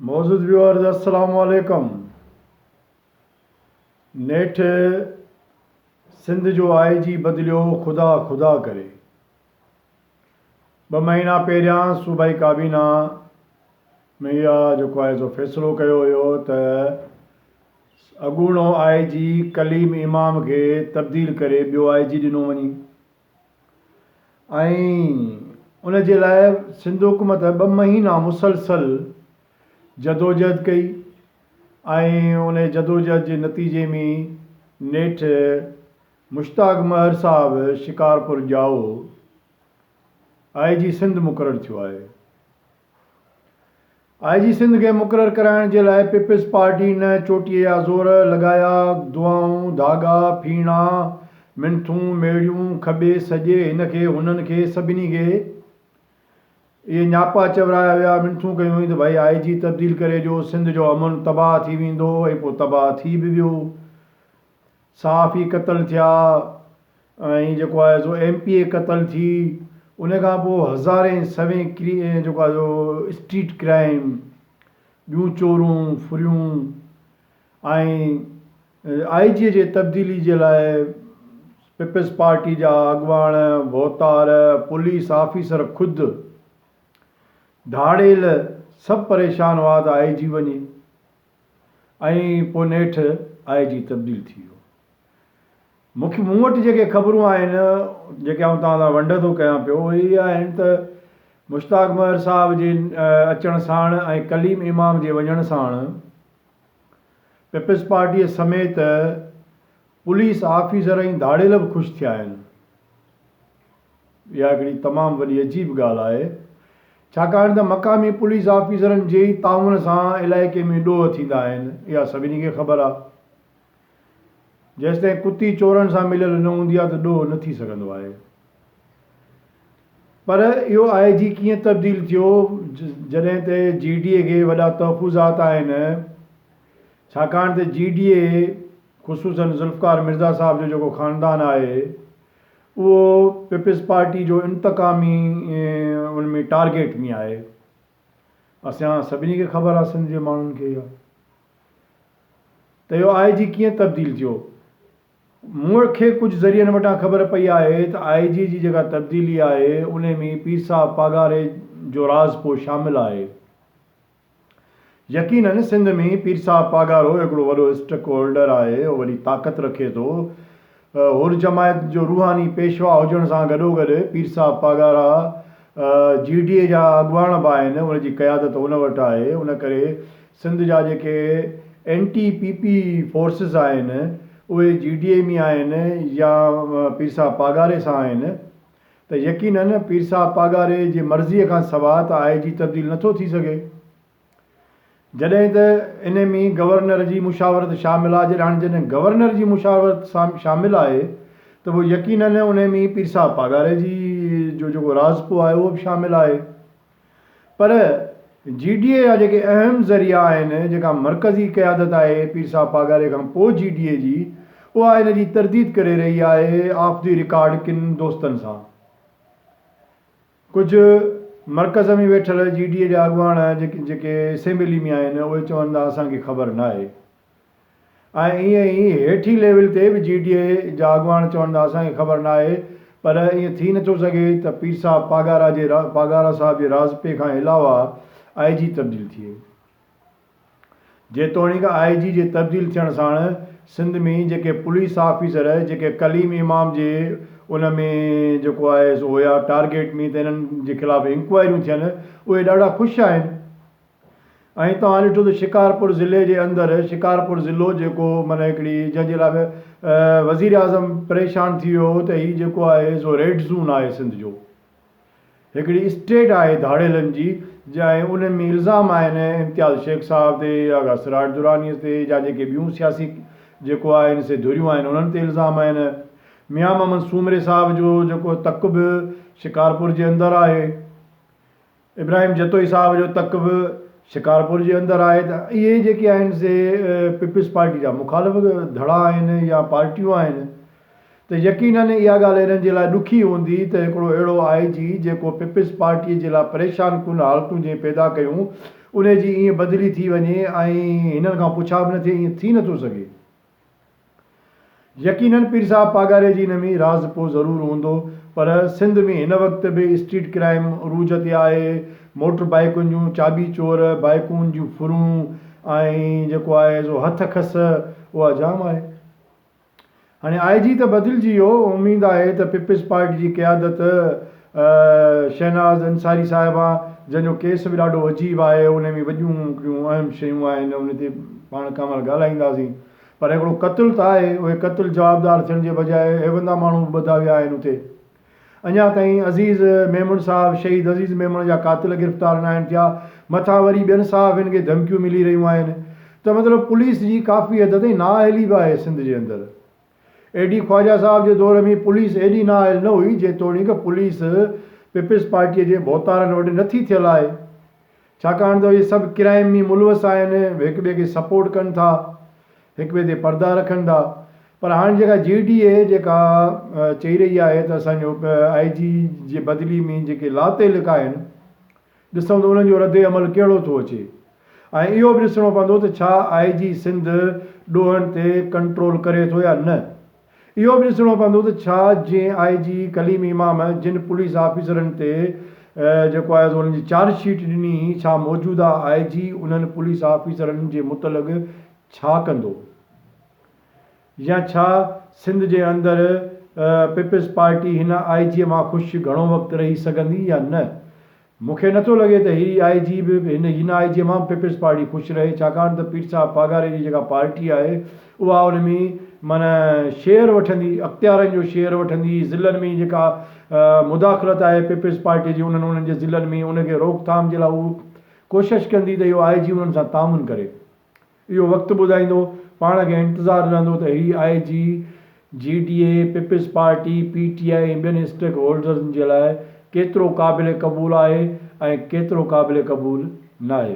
मौजूद व्यूअर्स अस्सलाम वालेकुम। नेठ सिंध जो IG बदिलियो ख़ुदा ख़ुदा करे। 2 महीना पहिरियां सूबाई काबीना में इहा जेको आहे सो फ़ैसिलो कयो हुयो त अॻूणो IG कलीम इमाम खे तब्दील करे ॿियो IG ॾिनो वञे ऐं उन जे लाइ सिंध हुकूमत 2 महीना मुसलसल जदोजहद कई ऐं उन जदोजहद जे नतीजे में नेठ मुश्ताक महर साहब शिकारपुर ॼाओ IG सिंध मुक़ररु थियो आहे। IG सिंध खे मुक़ररु कराइण जे लाइ पीपल्स पार्टी न चोटीअ जा ज़ोर लॻाया, दुआऊं धागा फीणा मिंथूं मेड़ियूं खॿे सॼे हिनखे हुननि खे सभिनी खे इहे न्यापा चवराया विया, मिंथूं कयूं त भाई IG तब्दील करे ॾियो, सिंध जो अमन तबाह थी वेंदो ऐं पोइ तबाह थी बि वियो। सहाफ़ी क़तल थिया ऐं जेको आहे सो MPA क़तल थी, उन खां पोइ हज़ारे सवें जेको आहे सो स्ट्रीट क्राइम, ॿियूं चोरूं फुरियूं ऐं IG जे तब्दीली जे लाइ पीपल्स पार्टी जा अॻवान भोतार पुलिस ऑफिसर ख़ुदि धाड़ेल सभु परेशान हुआ त IG वञे ऐं पोइ नेठ IG तब्दील थी वियो। मूं वटि जेके ख़बरूं आहिनि जेके आउं तव्हां सां वंड थो कयां पियो उहे इहे आहिनि त मुश्ताक महर साहब जे अचण साण ऐं कलीम इमाम जे वञण साण पीपल्स पार्टीअ समेत पुलिस ऑफिसर ऐं धाड़ेल बि ख़ुशि थिया आहिनि। इहा हिकिड़ी तमामु वॾी अजीब ॻाल्हि आहे, छाकाणि त मक़ामी पुलिस ऑफिसरनि जे ई ताउन सां इलाइक़े में ॾोह थींदा आहिनि, इहा सभिनी खे ख़बर आहे। जेसिताईं कुती चोरनि सां मिलियल न हूंदी आहे त ॾोह न थी सघंदो आहे। पर इहो IG कीअं तब्दील थियो जॾहिं त GDA खे वॾा तहफ़ुज़ात आहिनि, छाकाणि त GDA ख़ुसूसन ज़ुल्फ़कार मिर्ज़ा साहब जो जेको ख़ानदान आहे उहो पीपल्स पार्टी जो इंतकामी उन में टारगेट में आहे। असां सभिनी खे ख़बर आहे, सिंध जे माण्हुनि खे इहा त इहो IG कीअं तब्दील थियो। मूंखे कुझु ज़रियनि वटां ख़बर पई आहे त IG जी जेका तब्दीली आहे उन में पीर साहब पागारे जो राज़ पोइ शामिलु आहे। यकीनन सिंध में पीर साहब पागारो हिकिड़ो वॾो स्टेक होल्डर आहे, उहो वॾी ताक़त रखे थो। हुर जमायत जो रूहानी पेशवा हुजण सां गॾोगॾु पीर साहब पागारा GDA जा अॻवान बि आहिनि, उनजी क़यादत उन वटि आहे। उन करे सिंध जा जेके NTPP फोर्सिस आहिनि उहे GDA में आहिनि या पीर साहब पागारे सां आहिनि, त यकीनन पीर साहब पागारे जी मर्ज़ीअ खां सवाइ त IG तब्दील नथो थी सघे। जॾहिं त इन में गवर्नर जी मुशावरत शामिलु आहे, जॾहिं गवर्नर जी मुशावरत शामिलु आहे त पोइ यकीनन उन में पीर साहब पागारे जी जो जेको राज़पो आहे उहो बि शामिलु आहे। पर GDA जा जेके अहम ज़रिया आहिनि, जेका मरकज़ी क़यादत आहे पीर साहब पागारे खां पोइ GDA जी, उहा इन जी तरदीद करे रही आहे ऑफ द रिकॉर्ड किन दोस्तनि सां। कुझु मरकज़ में वेठल GDA जा अॻवान जेके असेंबली में आहिनि उहे चवनि था असांखे ख़बर न आहे, ऐं ईअं ई हेठी लेवल ते बि GDA जा अॻवान चवनि था असांखे ख़बर न आहे। पर ईअं थी नथो सघे त पीर साहब पागारा साहब जे राज़पे खां अलावा IG तब्दील थिए। जेतोणीकि IG जे तब्दील थियण साण सिंध में जेके पुलिस ऑफिसर जेके कलीम इमाम जे उन में जेको आहे सो हुया टारगेट में, त इन्हनि जे ख़िलाफ़ु इंक्वायरियूं थियनि, उहे ॾाढा ख़ुशि आहिनि। ऐं तव्हां ॾिठो त शिकारपुर ज़िले जे अंदरि, शिकारपुर ज़िलो जेको माना हिकिड़ी जंहिंजे लाइ वज़ीर आज़म परेशान थी वियो त हीउ जेको आहे सो रेड ज़ोन आहे सिंध जो, हिकिड़ी स्टेट आहे धाड़ेलनि जी, ऐं उन में इल्ज़ाम आहिनि इम्तियाज़ शेख साहब ते या सिराज दुरानीअ ते या जेके ॿियूं सियासी जेको आहे इन से धुरियूं आहिनि उन्हनि ते इल्ज़ाम आहिनि। मियां मोहम्मद सूमरे साहब जो जेको तक बि शिकारपुर जे अंदरि आहे, इब्राहिम जतोई साहब जो तक बि शिकारपुर जे अंदरि आहे। त इहे जेके आहिनि से पीपल्स पार्टी जा मुखालिफ़ धड़ा आहिनि या पार्टियूं आहिनि, त यकीनन इहा ॻाल्हि इन्हनि जे लाइ ॾुखी हूंदी त हिकिड़ो अहिड़ो IG जेको पीपल्स पार्टीअ जे लाइ परेशान कुन हालतूं जीअं पैदा कयूं उन जी ईअं बदिली थी वञे ऐं हिननि खां पुछा बि न थिए, ईअं थी नथो सघे। यकीननि पीर साहिब पागारे जी हिन में राज़ पोइ ज़रूरु हूंदो, पर सिंध में हिन वक़्तु बि स्ट्रीट क्राइम अरूज ते आहे। मोटर बाइकुनि जूं चाबी चोर, बाइकुनि जूं फुरूं ऐं जेको आहे सो हथ खस उहा जाम आहे। हाणे IG त बदिलजी वियो, उमेदु आहे त पीपल्स पार्टी जी क़यादत शहनाज़ अंसारी साहिबा, जंहिंजो केस बि ॾाढो अजीब आहे, उन में वॾियूं हिकिड़ियूं अहम शयूं आहिनि, उन ते पाण कंहिं महिल ॻाल्हाईंदासीं। पर हिकिड़ो क़त्लु त आहे, उहे क़त्लु जवाबदार थियण जे बजाए हेवंदा माण्हू ॿधा विया आहिनि उते। अञा ताईं अज़ीज़ मेमन साहब, शहीद अज़ीज़ मेमन जा क़ातिल गिरफ़्तार न आहिनि थिया, मथां वरी ॿियनि साहिबनि खे धमकियूं मिली रहियूं आहिनि। त मतिलबु पुलिस जी काफ़ी हद ताईं नाअहली बि आहे सिंध जे अंदरि। एडी ख्वाजा साहब जे दौर में पुलिस एॾी नाअहल न हुई, जेतोणीकि पुलिस पीपल्स पार्टीअ जे भोतारनि वटि नथी थियल आहे, छाकाणि त इहे सभु क्राइम में मुलवस आहिनि, हिक ॿिए खे सपोर्ट कनि था, हिक ॿिए ते पर्दा रखनि था। पर हाणे जेका JDA जेका चई रही आहे त असांजो IG जे बदिली में जेके लातेलिक आहिनि, ॾिसूं त उन्हनि जो रद्द अमल कहिड़ो थो अचे। ऐं इहो बि ॾिसणो पवंदो त छा IG सिंध ॾोहनि ते कंट्रोल करे थो या न। इहो बि ॾिसणो पवंदो त छा जीअं IG कलीम इमाम जिन पुलिस ऑफिसरनि ते जेको आहे उन्हनि जी चार्जशीट ॾिनी, छा मौजूदा IG उन्हनि पुलिस ऑफिसरनि जे मुतलक़ छा कंदो, या छा सिंध जे अंदरि पीपल्स पार्टी हिन IG मां ख़ुशि घणो वक़्तु रही सघंदी या न। मूंखे नथो लॻे त हीअ IG बि हिन IG मां पीपल्स पार्टी ख़ुशि रहे, छाकाणि त पीर साहिब पागारे जी जेका पार्टी आहे उहा उन में माना शेयर वठंदी, अख़्तियारनि जो शेयर वठंदी, ज़िलनि में जेका मुदाख़लत आहे पीपल्स पार्टी जी उन्हनि जे ज़िलनि में, उनखे रोकथाम जे लाइ उहो कोशिशि कंदी त इहो IG उन्हनि सां तामुन करे। इहो वक़्तु ॿुधाईंदो, पाण खे इंतज़ारु रहंदो त हीअ IG JDA Peoples Party PTI ऐं ॿियनि स्टेक होल्डर्सनि जे लाइ केतिरो क़ाबिल क़बूल आहे ऐं केतिरो क़ाबिल क़बूल न आहे।